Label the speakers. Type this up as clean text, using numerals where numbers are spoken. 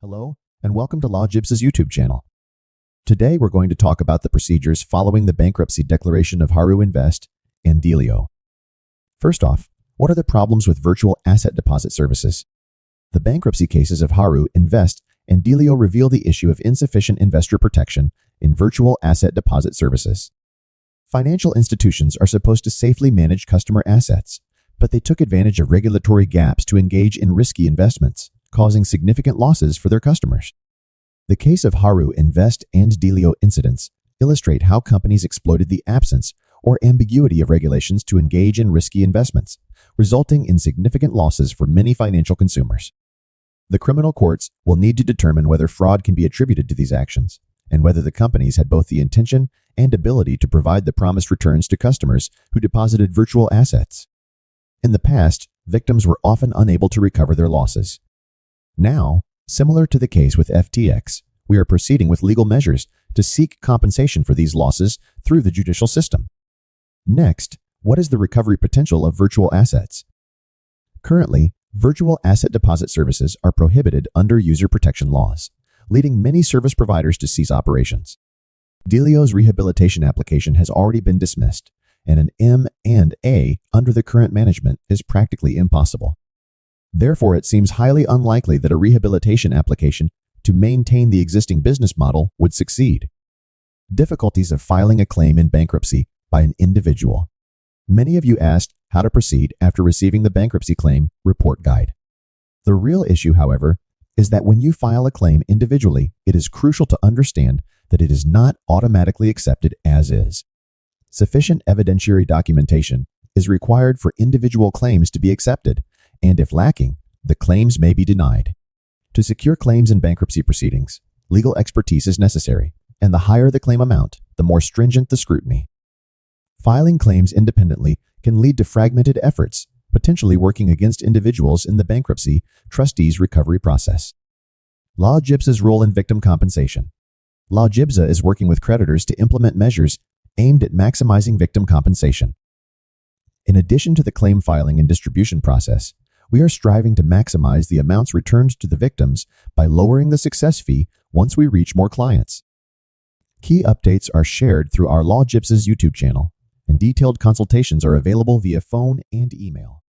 Speaker 1: Hello, and welcome to Lawjibsa's YouTube channel. Today we're going to talk about the procedures following the bankruptcy declaration of Haru Invest and Delio. First off, what are the problems with virtual asset deposit services? The bankruptcy cases of Haru Invest and Delio reveal the issue of insufficient investor protection in virtual asset deposit services. Financial institutions are supposed to safely manage customer assets, but they took advantage of regulatory gaps to engage in risky investments, causing significant losses for their customers. The case of Haru Invest and Delio incidents illustrate how companies exploited the absence or ambiguity of regulations to engage in risky investments, resulting in significant losses for many financial consumers. The criminal courts will need to determine whether fraud can be attributed to these actions, and whether the companies had both the intention and ability to provide the promised returns to customers who deposited virtual assets. In the past, victims were often unable to recover their losses. Now, similar to the case with FTX, we are proceeding with legal measures to seek compensation for these losses through the judicial system. Next, what is the recovery potential of virtual assets? Currently, virtual asset deposit services are prohibited under user protection laws, leading many service providers to cease operations. Delio's rehabilitation application has already been dismissed, and an M&A under the current management is practically impossible. Therefore, it seems highly unlikely that a rehabilitation application to maintain the existing business model would succeed. Difficulties of filing a claim in bankruptcy by an individual. Many of you asked how to proceed after receiving the bankruptcy claim report guide. The real issue, however, is that when you file a claim individually, it is crucial to understand that it is not automatically accepted as is. Sufficient evidentiary documentation is required for individual claims to be accepted, and if lacking, the claims may be denied. To secure claims in bankruptcy proceedings, legal expertise is necessary, and the higher the claim amount, the more stringent the scrutiny. Filing claims independently can lead to fragmented efforts, potentially working against individuals in the bankruptcy trustee's recovery process. Lawjibsa's role in victim compensation. Lawjibsa is working with creditors to implement measures aimed at maximizing victim compensation. In addition to the claim filing and distribution process, we are striving to maximize the amounts returned to the victims by lowering the success fee once we reach more clients. Key updates are shared through our Lawjibsa's YouTube channel, and detailed consultations are available via phone and email.